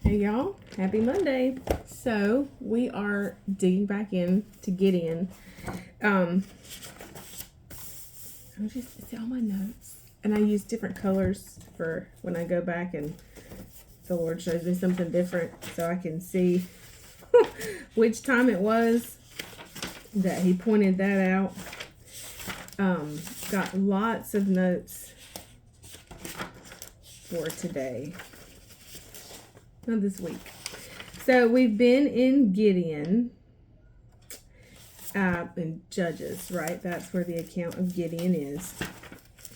Hey y'all, happy Monday. So we are digging back in to Gideon. I see all my notes, and I use different colors for when I go back and the Lord shows me something different, so I can see which time it was that He pointed that out. Got lots of notes for today. Not this week. So we've been in Gideon, in Judges, right? That's where the account of Gideon is.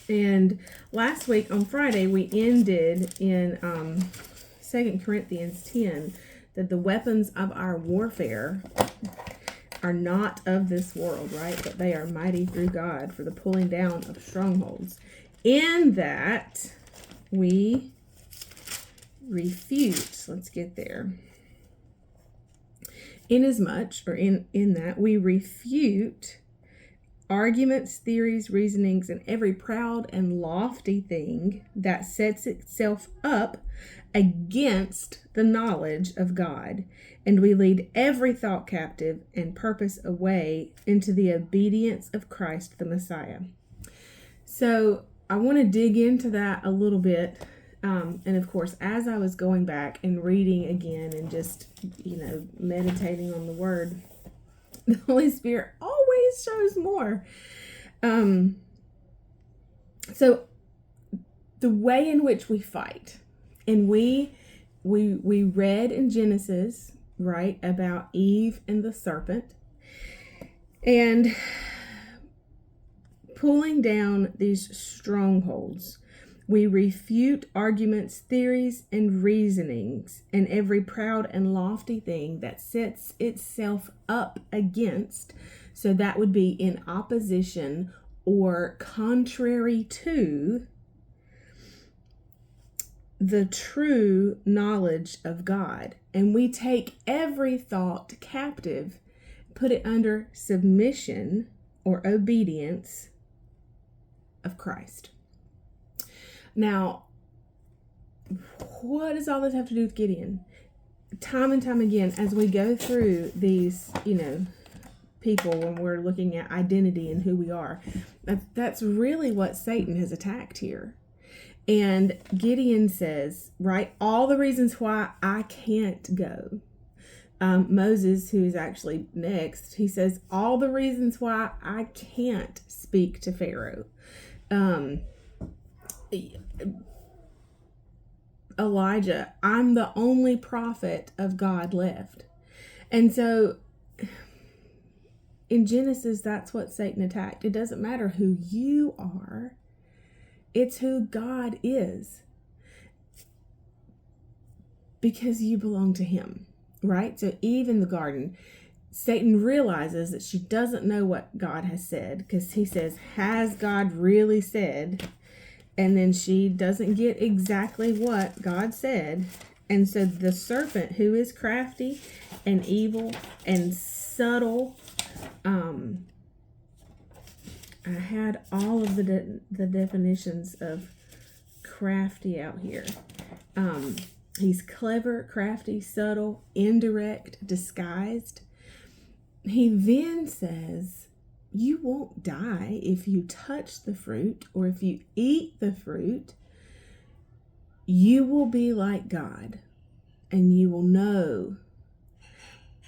And last week on Friday, we ended in 2 Corinthians 10 that the weapons of our warfare are not of this world, right? But they are mighty through God for the pulling down of strongholds. In that we refute, let's get there. Inasmuch, or in that, we refute arguments, theories, reasonings, and every proud and lofty thing that sets itself up against the knowledge of God, and we lead every thought captive and purpose away into the obedience of Christ the Messiah. So I want to dig into that a little bit. And of course, as I was going back and reading again and just, meditating on the word, the Holy Spirit always shows more. So the way in which we fight, and we read in Genesis, right, about Eve and the serpent, and pulling down these strongholds. We refute arguments, theories, and reasonings, and every proud and lofty thing that sets itself up against. So that would be in opposition or contrary to the true knowledge of God. And we take every thought captive, put it under submission or obedience of Christ. Now, what does all this have to do with Gideon? Time and time again, as we go through these, people, when we're looking at identity and who we are, that's really what Satan has attacked here. And Gideon says, right, all the reasons why I can't go. Moses, who's actually next, he says, all the reasons why I can't speak to Pharaoh. Elijah, I'm the only prophet of God left. And so in Genesis, that's what Satan attacked. It doesn't matter who you are, it's who God is, because you belong to him, right? So Eve in the garden, Satan realizes that she doesn't know what God has said, because he says, has God really said? And then she doesn't get exactly what God said. And so the serpent, who is crafty and evil and subtle, I had all of the definitions of crafty out here. He's clever, crafty, subtle, indirect, disguised. He then says, you won't die if you touch the fruit, or if you eat the fruit. You will be like God, and you will know.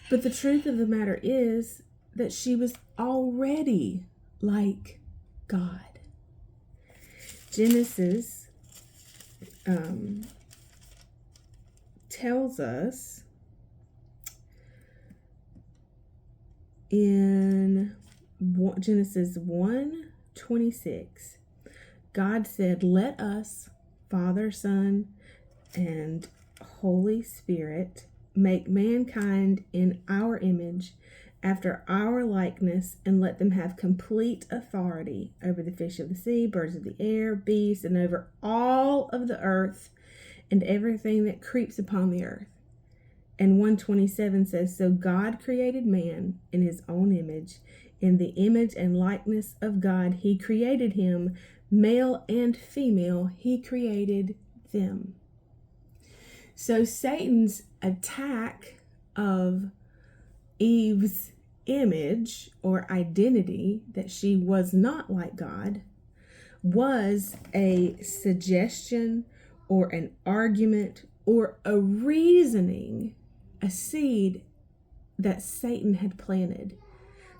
But the truth of the matter is that she was already like God. Genesis tells us in Genesis 1:26, God said, let us, Father, Son, and Holy Spirit, make mankind in our image, after our likeness, and let them have complete authority over the fish of the sea, birds of the air, beasts, and over all of the earth, and everything that creeps upon the earth. And 1:27 says, so God created man in his own image. In the image and likeness of God, he created him. Male and female, he created them. So Satan's attack of Eve's image or identity, that she was not like God, was a suggestion or an argument or a reasoning, a seed that Satan had planted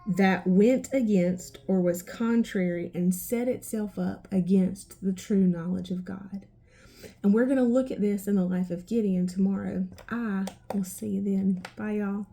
that went against or was contrary and set itself up against the true knowledge of God. And we're going to look at this in the life of Gideon tomorrow. I will see you then. Bye, y'all.